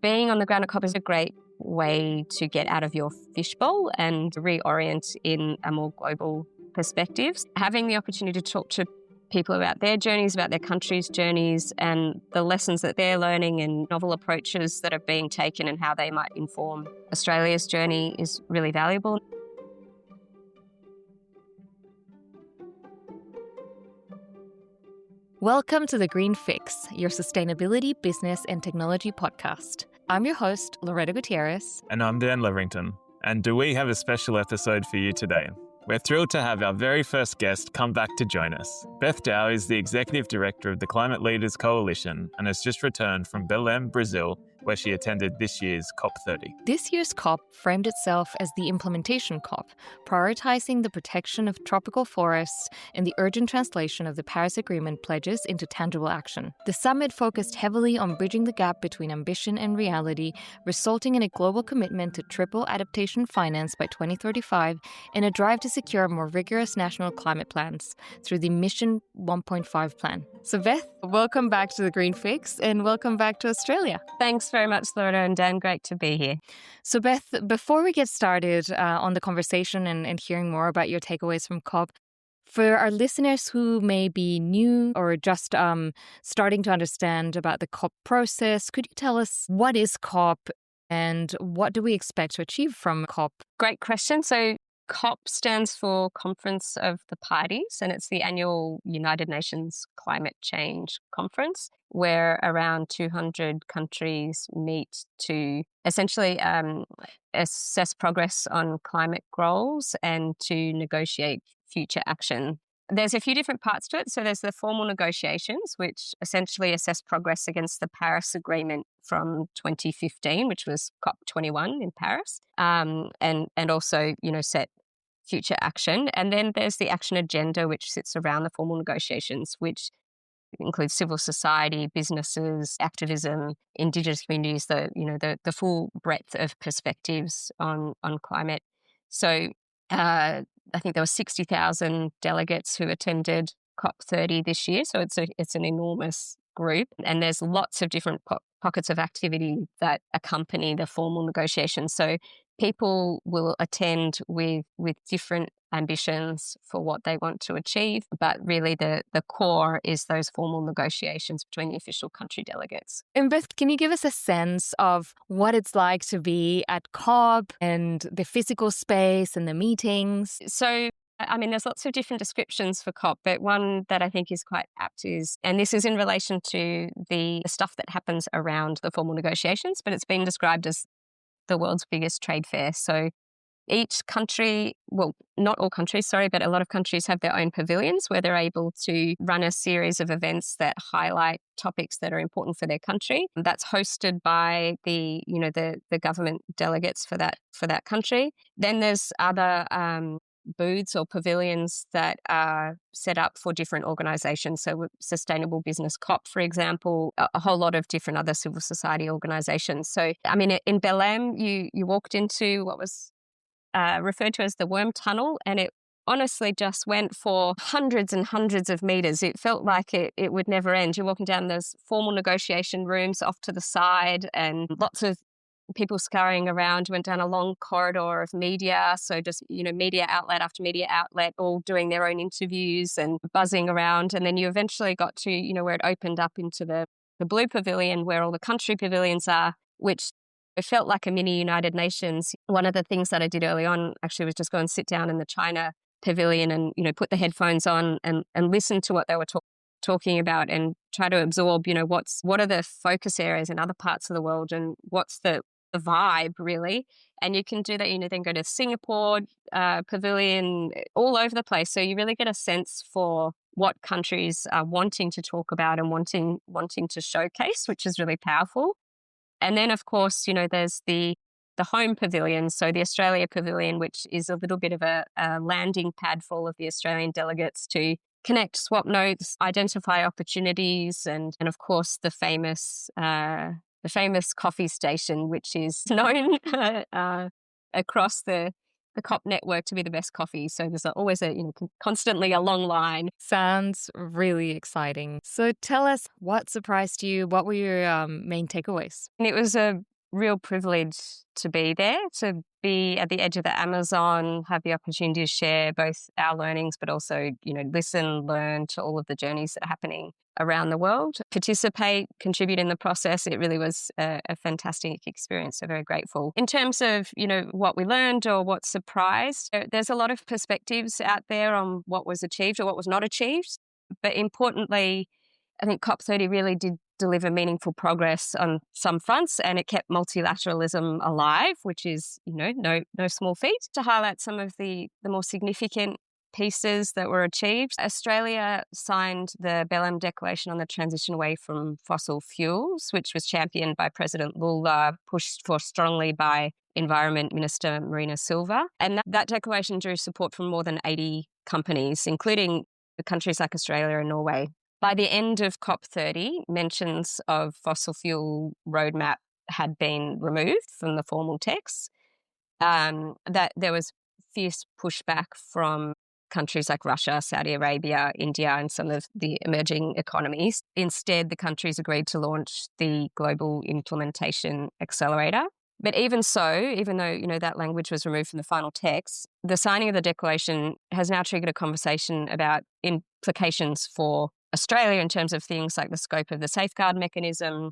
being on the ground at COP is a great way to get out of your fishbowl and reorient in a more global perspective. Having the opportunity to talk to people about their journeys, about their country's journeys, and the lessons that they're learning and novel approaches that are being taken and how they might inform Australia's journey is really valuable. Welcome to The Green Fix, your sustainability, business and technology podcast. I'm your host, Loretta Gutierrez. And I'm Dan Leverington. And do we have a special episode for you today? We're thrilled to have our very first guest come back to join us. Beth Dowe is the Executive Director of the Climate Leaders Coalition and has just returned from Belém, Brazil, where she attended this year's COP30. This year's COP framed itself as the implementation COP, prioritizing the protection of tropical forests and the urgent translation of the Paris Agreement pledges into tangible action. The summit focused heavily on bridging the gap between ambition and reality, resulting in a global commitment to triple adaptation finance by 2035 and a drive to secure more rigorous national climate plans through the Mission 1.5 plan. So Beth, welcome back to The Green Fix and welcome back to Australia. Thanks very much, Loretta and Dan. Great to be here. So Beth, before we get started on the conversation and hearing more about your takeaways from COP, for our listeners who may be new or just starting to understand about the COP process, could you tell us what is COP and what do we expect to achieve from COP? Great question. So COP stands for Conference of the Parties, and it's the annual United Nations Climate Change Conference, where around 200 countries meet to essentially assess progress on climate goals and to negotiate future action. There's a few different parts to it. So there's the formal negotiations, which essentially assess progress against the Paris Agreement from 2015, which was COP21 in Paris, and also, set future action. And then there's the action agenda, which sits around the formal negotiations, which includes civil society, businesses, activism, Indigenous communities, the full breadth of perspectives on climate. So I think there were 60,000 delegates who attended COP30 this year. So it's an enormous group. And there's lots of different pockets of activity that accompany the formal negotiations. So people will attend with different ambitions for what they want to achieve. But really the core is those formal negotiations between the official country delegates. And Beth, can you give us a sense of what it's like to be at COP and the physical space and the meetings? So there's lots of different descriptions for COP, but one that I think is quite apt is, and this is in relation to the stuff that happens around the formal negotiations, but it's been described as the world's biggest trade fair. So each country, well, not all countries, but a lot of countries have their own pavilions where they're able to run a series of events that highlight topics that are important for their country. That's hosted by the government delegates for that country. Then there's other booths or pavilions that are set up for different organizations. So Sustainable Business COP, for example, a whole lot of different other civil society organizations. So, in Belém, you walked into what was referred to as the worm tunnel, and it honestly just went for hundreds and hundreds of meters. It felt like it would never end. You're walking down those formal negotiation rooms off to the side and lots of people scurrying around. Went down a long corridor of media. So just, media outlet after media outlet, all doing their own interviews and buzzing around. And then you eventually got to, where it opened up into the blue pavilion where all the country pavilions are, which it felt like a mini United Nations. One of the things that I did early on actually was just go and sit down in the China pavilion and, put the headphones on and listen to what they were talking about and try to absorb, what are the focus areas in other parts of the world and what's the vibe really. And you can do that, then go to Singapore pavilion, all over the place. So you really get a sense for what countries are wanting to talk about and wanting to showcase, which is really powerful. And then, of course, there's the home pavilion, so the Australia Pavilion, which is a little bit of a landing pad for all of the Australian delegates to connect, swap notes, identify opportunities, and of course the famous coffee station, which is known across the the COP network to be the best coffee. So there's always constantly a long line. Sounds really exciting. So tell us, what surprised you? What were your main takeaways? And it was a real privilege to be there, to be at the edge of the Amazon, have the opportunity to share both our learnings, but also, listen, learn to all of the journeys that are happening around the world, participate, contribute in the process. It really was a fantastic experience. So very grateful. In terms of, what we learned or what surprised, there's a lot of perspectives out there on what was achieved or what was not achieved. But importantly, I think COP30 really did deliver meaningful progress on some fronts, and it kept multilateralism alive, which is, no small feat. To highlight some of the more significant pieces that were achieved, Australia signed the Belém Declaration on the transition away from fossil fuels, which was championed by President Lula, pushed for strongly by Environment Minister Marina Silva. And that declaration drew support from more than 80 companies, including countries like Australia and Norway. By the end of COP30, mentions of fossil fuel roadmap had been removed from the formal text. That there was fierce pushback from countries like Russia, Saudi Arabia, India, and some of the emerging economies. Instead, the countries agreed to launch the Global Implementation Accelerator. But even so, even though, that language was removed from the final text, the signing of the declaration has now triggered a conversation about implications for Australia in terms of things like the scope of the safeguard mechanism,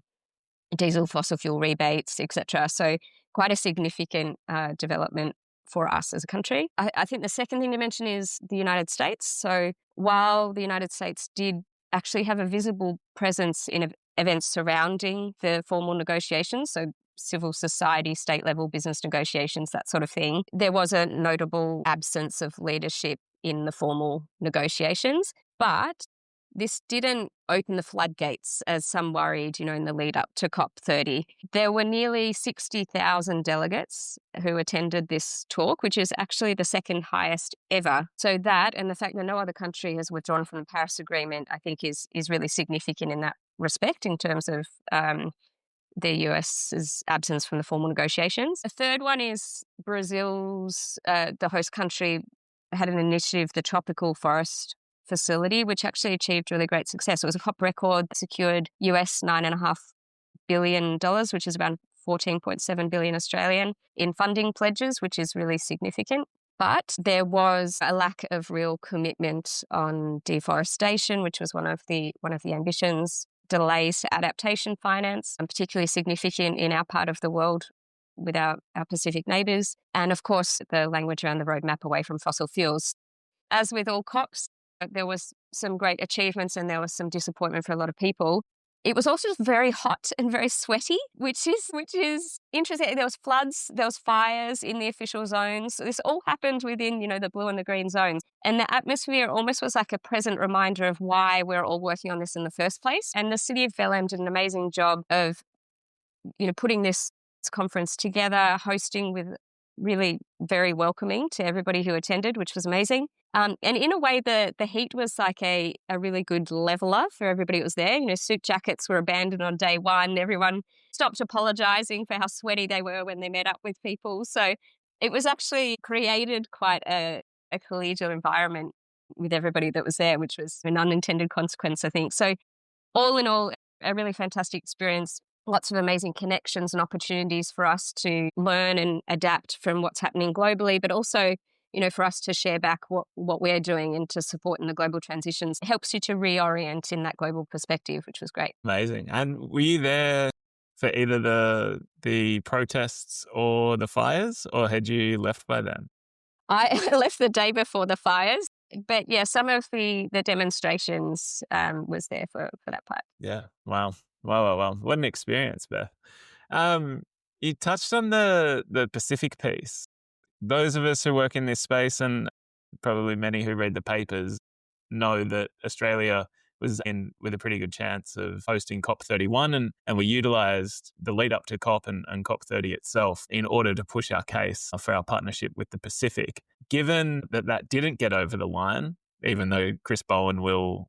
diesel fossil fuel rebates, etc. So quite a significant development for us as a country. I think the second thing to mention is the United States. So while the United States did actually have a visible presence in events surrounding the formal negotiations, so civil society, state level business negotiations, that sort of thing, there was a notable absence of leadership in the formal negotiations. But this didn't open the floodgates, as some worried, in the lead up to COP30. There were nearly 60,000 delegates who attended this talk, which is actually the second highest ever. So that, and the fact that no other country has withdrawn from the Paris Agreement, I think is really significant in that respect in terms of the US's absence from the formal negotiations. A third one is Brazil's, the host country, had an initiative, the Tropical Forest Facility, which actually achieved really great success. It was a COP record, secured US $9.5 billion, which is around 14.7 billion Australian, in funding pledges, which is really significant. But there was a lack of real commitment on deforestation, which was one of the ambitions. Delays to adaptation finance, and particularly significant in our part of the world with our Pacific neighbours. And of course, the language around the roadmap away from fossil fuels. As with all COPs, there was some great achievements and there was some disappointment for a lot of people. It was also just very hot and very sweaty, which is interesting. There was floods, there was fires in the official zones. This all happened within, the blue and the green zones. And the atmosphere almost was like a present reminder of why we're all working on this in the first place. And the city of Belém did an amazing job of, putting this conference together, hosting with really very welcoming to everybody who attended, which was amazing. And in a way, the heat was like a really good leveler for everybody who was there. Suit jackets were abandoned on day one. Everyone stopped apologising for how sweaty they were when they met up with people. So it was actually created quite a collegial environment with everybody that was there, which was an unintended consequence, I think. So all in all, a really fantastic experience. Lots of amazing connections and opportunities for us to learn and adapt from what's happening globally, but also, for us to share back what we're doing and to support in the global transitions. It helps you to reorient in that global perspective, which was great. Amazing. And were you there for either the protests or the fires, or had you left by then? I left the day before the fires, but yeah, some of the demonstrations was there for that part. Yeah. Wow. What an experience, Beth. You touched on the Pacific piece. Those of us who work in this space, and probably many who read the papers, know that Australia was in with a pretty good chance of hosting COP31, and we utilised the lead up to COP and COP30 itself in order to push our case for our partnership with the Pacific. Given that didn't get over the line, even though Chris Bowen will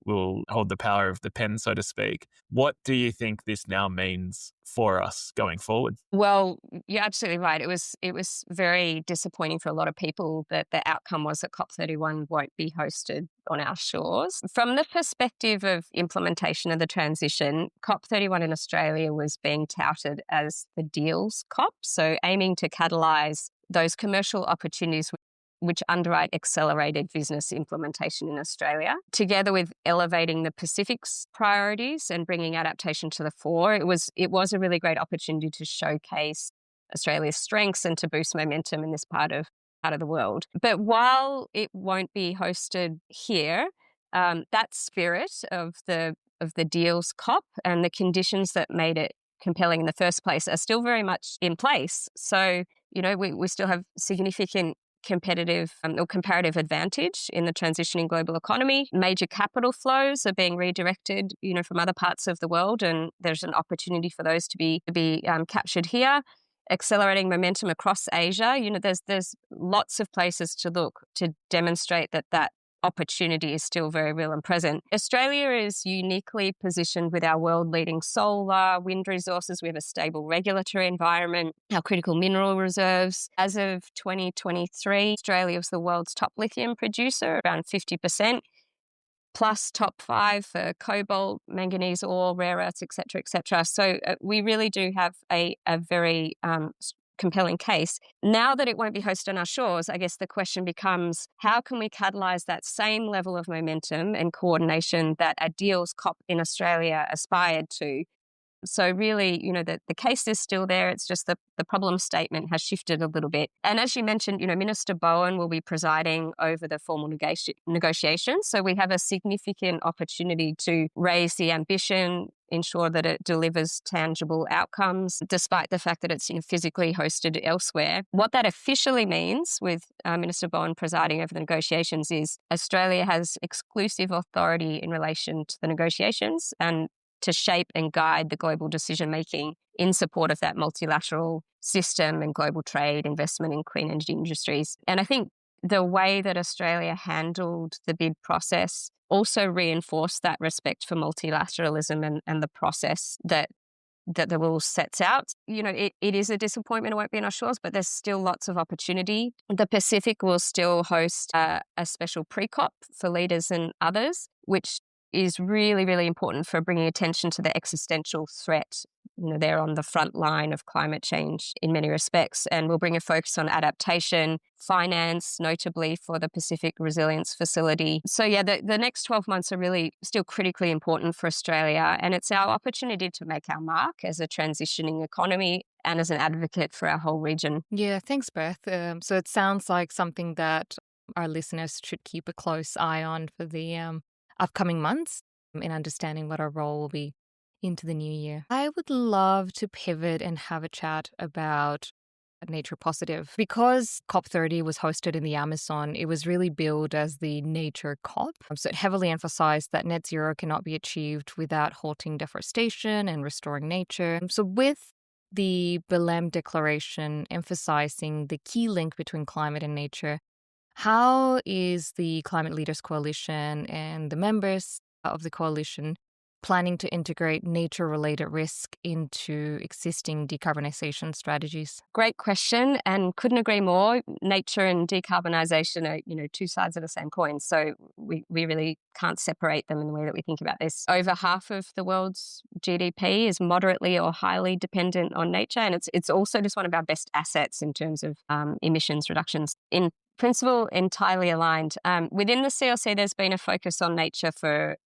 hold the power of the pen, so to speak. What do you think this now means for us going forward? Well, you're absolutely right. It was very disappointing for a lot of people that the outcome was that COP31 won't be hosted on our shores. From the perspective of implementation of the transition, COP31 in Australia was being touted as the deals COP, so aiming to catalyse those commercial opportunities which underwrite accelerated business implementation in Australia, together with elevating the Pacific's priorities and bringing adaptation to the fore. It was a really great opportunity to showcase Australia's strengths and to boost momentum in this part of the world. But while it won't be hosted here, that spirit of the deals COP and the conditions that made it compelling in the first place are still very much in place. So, we still have significant competitive or comparative advantage in the transitioning global economy. Major capital flows are being redirected, from other parts of the world, and there's an opportunity for those to be captured here. Accelerating momentum across Asia. There's lots of places to look to demonstrate that opportunity is still very real and present. Australia is uniquely positioned with our world-leading solar, wind resources. We have a stable regulatory environment, our critical mineral reserves. As of 2023, Australia was the world's top lithium producer, around 50%, plus top 5 for cobalt, manganese ore, rare earths, et cetera, et cetera. So we really do have a very compelling case. Now that it won't be hosted on our shores, I guess the question becomes, how can we catalyse that same level of momentum and coordination that a deals COP in Australia aspired to? So really, the case is still there. It's just the problem statement has shifted a little bit. And as you mentioned, Minister Bowen will be presiding over the formal negotiations. So we have a significant opportunity to raise the ambition, ensure that it delivers tangible outcomes, despite the fact that it's physically hosted elsewhere. What that officially means with Minister Bowen presiding over the negotiations is Australia has exclusive authority in relation to the negotiations and to shape and guide the global decision-making in support of that multilateral system and global trade, investment in clean energy industries. And I think the way that Australia handled the bid process also reinforced that respect for multilateralism and the process that the rules sets out. It is a disappointment it won't be on our shores, but there's still lots of opportunity. The Pacific will still host a special pre-COP for leaders and others, which is really, really important for bringing attention to the existential threat. They're on the front line of climate change in many respects, and we'll bring a focus on adaptation, finance, notably for the Pacific Resilience Facility. So yeah, the next 12 months are really still critically important for Australia, and it's our opportunity to make our mark as a transitioning economy and as an advocate for our whole region. Yeah, thanks, Beth. So it sounds like something that our listeners should keep a close eye on for the upcoming months in understanding what our role will be into the new year. I would love to pivot and have a chat about nature positive. Because COP30 was hosted in the Amazon, it was really billed as the nature COP. So it heavily emphasized that net zero cannot be achieved without halting deforestation and restoring nature. So with the Belém Declaration emphasizing the key link between climate and nature, how is the Climate Leaders Coalition and the members of the coalition planning to integrate nature-related risk into existing decarbonisation strategies? Great question, and couldn't agree more. Nature and decarbonisation are, two sides of the same coin. So we really can't separate them in the way that we think about this. Over half of the world's GDP is moderately or highly dependent on nature, and it's also just one of our best assets in terms of emissions reductions. In principle, entirely aligned. Within the CLC, there's been a focus on nature for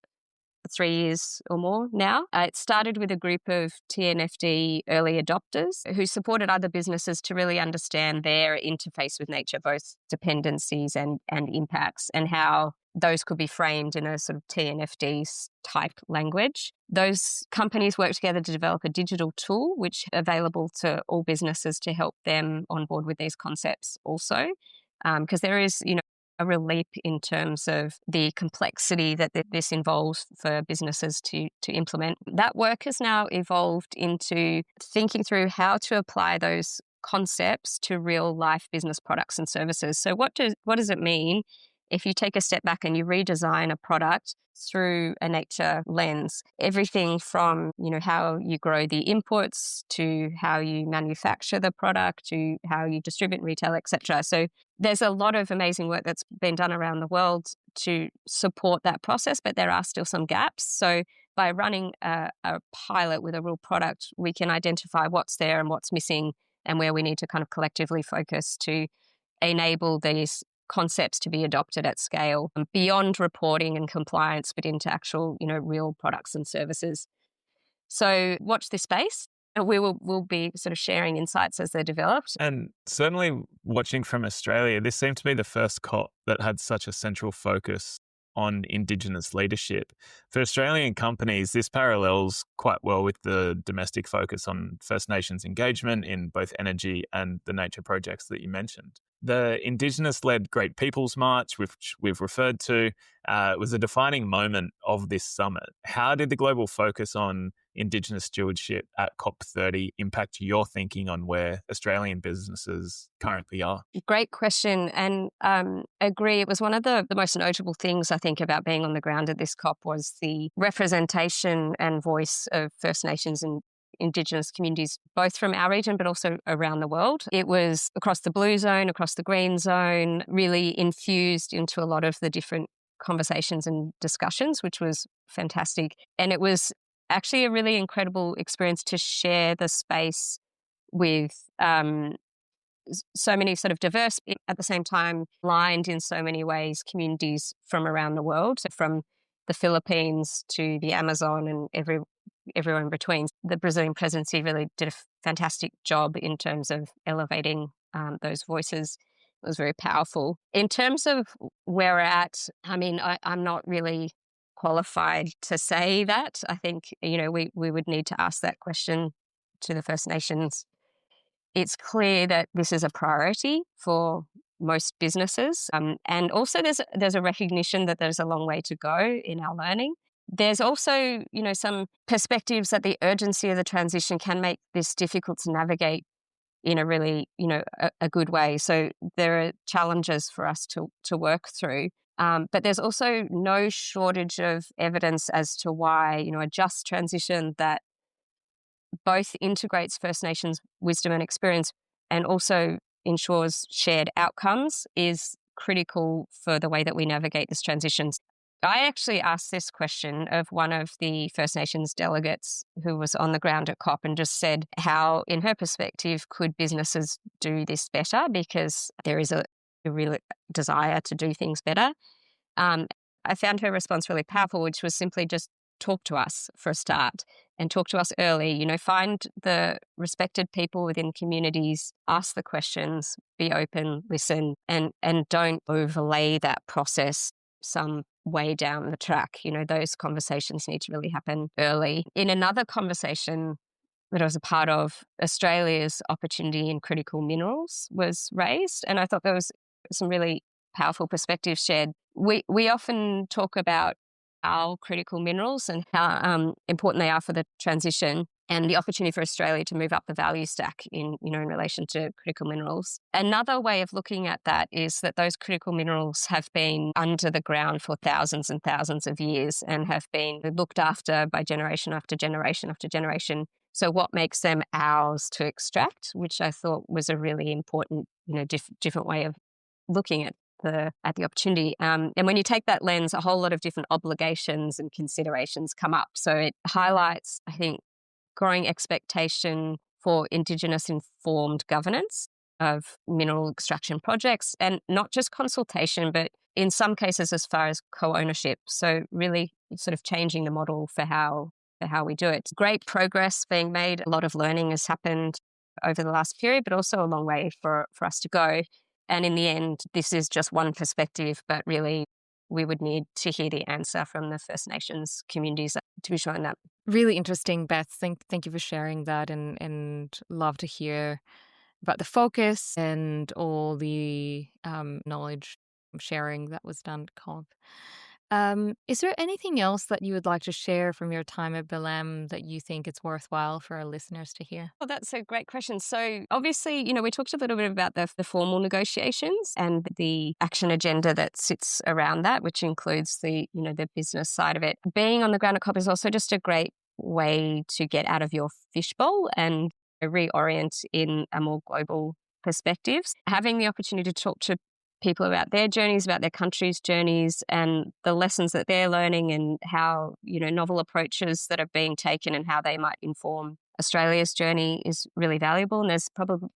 3 years or more now. It started with a group of TNFD early adopters who supported other businesses to really understand their interface with nature, both dependencies and impacts, and how those could be framed in a sort of TNFD type language. Those companies worked together to develop a digital tool which is available to all businesses to help them on board with these concepts also. Because there is, a real leap in terms of the complexity that this involves for businesses to implement. That work has now evolved into thinking through how to apply those concepts to real life business products and services. So what does it mean if you take a step back and you redesign a product through a nature lens, everything from, how you grow the inputs to how you manufacture the product to how you distribute and retail, etc. So there's a lot of amazing work that's been done around the world to support that process, but there are still some gaps. So by running a pilot with a real product, we can identify what's there and what's missing and where we need to kind of collectively focus to enable these concepts to be adopted at scale beyond reporting and compliance, but into actual, real products and services. So watch this space. We'll be sort of sharing insights as they're developed. And certainly watching from Australia, this seemed to be the first COP that had such a central focus on Indigenous leadership. For Australian companies, this parallels quite well with the domestic focus on First Nations engagement in both energy and the nature projects that you mentioned. The Indigenous-led Great People's March, which we've referred to, was a defining moment of this summit. How did the global focus on Indigenous stewardship at COP30 impact your thinking on where Australian businesses currently are? Great question. And agree. It was one of the most notable things, I think, about being on the ground at this COP was the representation and voice of First Nations and Indigenous communities, both from our region, but also around the world. It was across the blue zone, across the green zone, really infused into a lot of the different conversations and discussions, which was fantastic. And it was actually a really incredible experience to share the space with so many sort of diverse, at the same time, aligned in so many ways, communities from around the world, so from the Philippines to the Amazon and everywhere in between. The Brazilian presidency really did a fantastic job in terms of elevating those voices. It was very powerful. In terms of where we're at, I'm not really qualified to say that. I think, we would need to ask that question to the First Nations. It's clear that this is a priority for most businesses. And also there's a recognition that there's a long way to go in our learning. There's also, some perspectives that the urgency of the transition can make this difficult to navigate in a really, a good way. So there are challenges for us to work through. But there's also no shortage of evidence as to why, a just transition that both integrates First Nations wisdom and experience and also ensures shared outcomes is critical for the way that we navigate this transition. I actually asked this question of one of the First Nations delegates who was on the ground at COP and just said how, in her perspective, could businesses do this better, because there is a real desire to do things better. I found her response really powerful, which was simply just talk to us for a start and talk to us early. Find the respected people within communities, ask the questions, be open, listen, and don't overlay that process some way down the track. Those conversations need to really happen early. In another conversation that I was a part of, Australia's opportunity in critical minerals was raised, and I thought there was some really powerful perspectives shared. We often talk about our critical minerals and how important they are for the transition and the opportunity for Australia to move up the value stack in relation to critical minerals. Another way of looking at that is that those critical minerals have been under the ground for thousands and thousands of years and have been looked after by generation after generation after generation. So what makes them ours to extract, which I thought was a really important, different way of looking at the opportunity. And when you take that lens, a whole lot of different obligations and considerations come up. So it highlights, I think, growing expectation for Indigenous informed governance of mineral extraction projects, and not just consultation, but in some cases as far as co-ownership. So really sort of changing the model for how we do it. Great progress being made. A lot of learning has happened over the last period, but also a long way for us to go. And in the end, this is just one perspective, but really we would need to hear the answer from the First Nations communities to be shown that. Really interesting, Beth. Thank you for sharing that, and love to hear about the focus and all the knowledge sharing that was done at COP. Is there anything else that you would like to share from your time at Belém that you think it's worthwhile for our listeners to hear? Well, that's a great question. So obviously, we talked a little bit about the formal negotiations and the action agenda that sits around that, which includes the business side of it. Being on the ground at COP is also just a great way to get out of your fishbowl and reorient in a more global perspectives. Having the opportunity to talk to people about their journeys, about their country's journeys, and the lessons that they're learning, and how novel approaches that are being taken and how they might inform Australia's journey is really valuable. And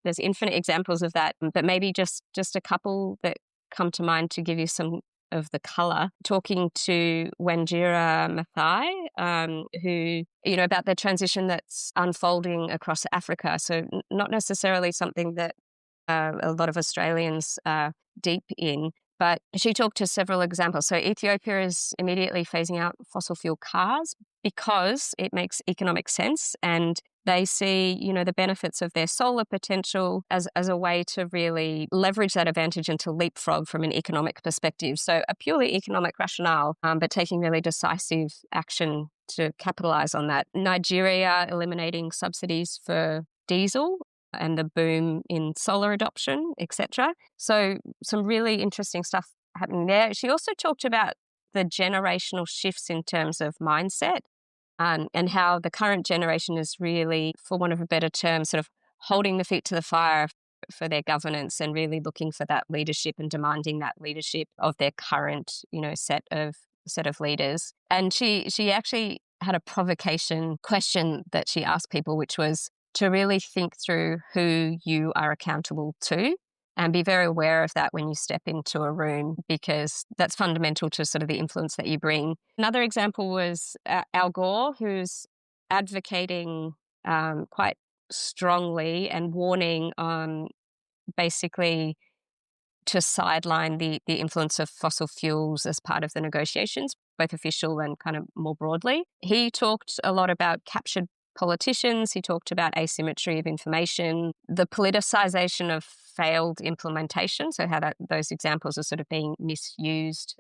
there's infinite examples of that, but maybe just a couple that come to mind to give you some of the colour. Talking to Wanjira Mathai, who about the transition that's unfolding across Africa. So not necessarily something that a lot of Australians are deep in, but she talked to several examples. So Ethiopia is immediately phasing out fossil fuel cars because it makes economic sense, and they see, the benefits of their solar potential as a way to really leverage that advantage and to leapfrog from an economic perspective. So a purely economic rationale, but taking really decisive action to capitalize on that. Nigeria eliminating subsidies for diesel and the boom in solar adoption, etc. So some really interesting stuff happening there. She also talked about the generational shifts in terms of mindset, and how the current generation is really, for want of a better term, sort of holding the feet to the fire for their governance and really looking for that leadership and demanding that leadership of their current, set of leaders. And she actually had a provocation question that she asked people, which was to really think through who you are accountable to and be very aware of that when you step into a room, because that's fundamental to sort of the influence that you bring. Another example was Al Gore, who's advocating quite strongly and warning on basically to sideline the influence of fossil fuels as part of the negotiations, both official and kind of more broadly. He talked a lot about captured politicians. He talked about asymmetry of information, the politicization of failed implementation, so how those examples are sort of being misused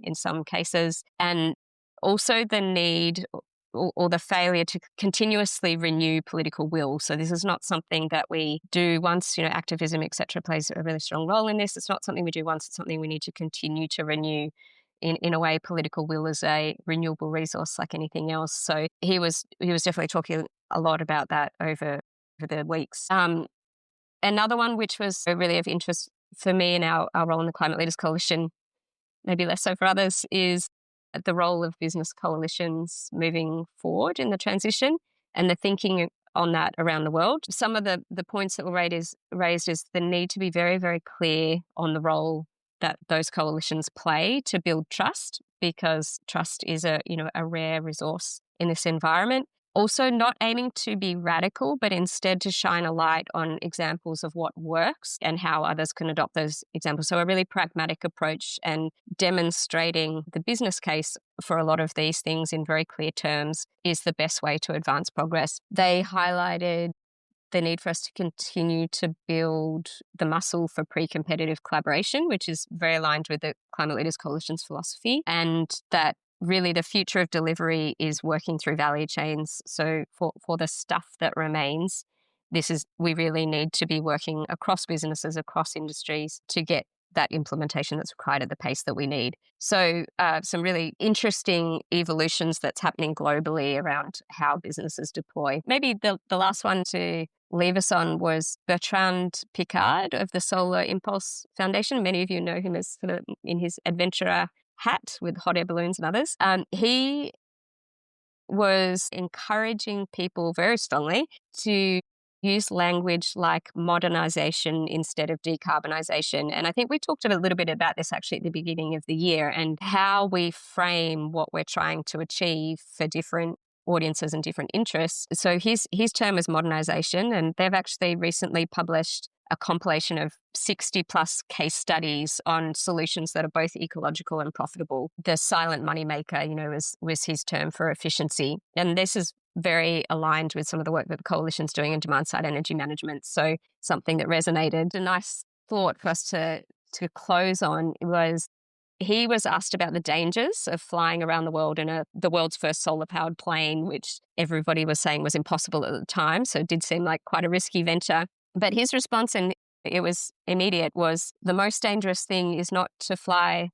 in some cases, and also the need or the failure to continuously renew political will. So this is not something that we do once, activism, etc., plays a really strong role in this. It's not something we do once, it's something we need to continue to renew. In a way, political will is a renewable resource like anything else. So he was definitely talking a lot about that over the weeks. Another one which was really of interest for me in our role in the Climate Leaders Coalition, maybe less so for others, is the role of business coalitions moving forward in the transition and the thinking on that around the world. Some of the points that were raised is the need to be very, very clear on the role that those coalitions play to build trust, because trust is a rare resource in this environment. Also, not aiming to be radical, but instead to shine a light on examples of what works and how others can adopt those examples. So a really pragmatic approach and demonstrating the business case for a lot of these things in very clear terms is the best way to advance progress. They highlighted the need for us to continue to build the muscle for pre-competitive collaboration, which is very aligned with the Climate Leaders Coalition's philosophy, and that really the future of delivery is working through value chains. So for the stuff that remains, we really need to be working across businesses, across industries to get that implementation that's required at the pace that we need. So some really interesting evolutions that's happening globally around how businesses deploy. Maybe the last one to leave us on was Bertrand Piccard of the Solar Impulse Foundation. Many of you know him as sort of in his adventurer hat with hot air balloons and others. He was encouraging people very strongly to use language like modernisation instead of decarbonisation. And I think we talked a little bit about this actually at the beginning of the year, and how we frame what we're trying to achieve for different audiences and different interests. So his term is modernisation, and they've actually recently published a compilation of 60 plus case studies on solutions that are both ecological and profitable. The silent moneymaker, was his term for efficiency. And this is very aligned with some of the work that the coalition's doing in demand side energy management. So something that resonated. A nice thought for us to close on was he was asked about the dangers of flying around the world in the world's first solar-powered plane, which everybody was saying was impossible at the time. So it did seem like quite a risky venture. But his response, and it was immediate, was the most dangerous thing is not to fly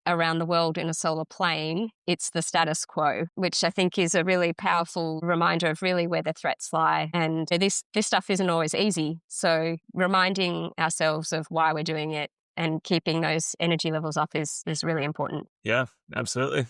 around the world in a solar plane, it's the status quo, which I think is a really powerful reminder of really where the threats lie. And this stuff isn't always easy. So reminding ourselves of why we're doing it and keeping those energy levels up is really important. Yeah, absolutely.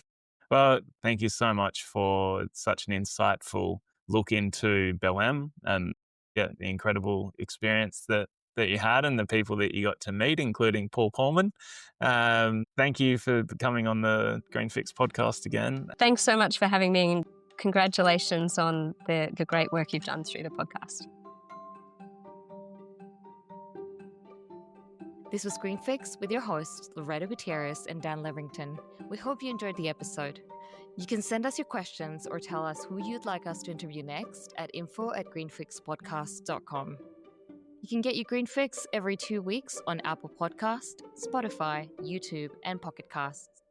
Well, thank you so much for such an insightful look into Belém and the incredible experience that you had and the people that you got to meet, including Paul Pullman. Thank you for coming on the Green Fix podcast again. Thanks so much for having me, and congratulations on the great work you've done through the podcast. This was Green Fix with your hosts, Loretta Gutierrez and Dan Leverington. We hope you enjoyed the episode. You can send us your questions or tell us who you'd like us to interview next at info@greenfixpodcast.com. You can get your Green Fix every 2 weeks on Apple Podcast, Spotify, YouTube, and Pocket Casts.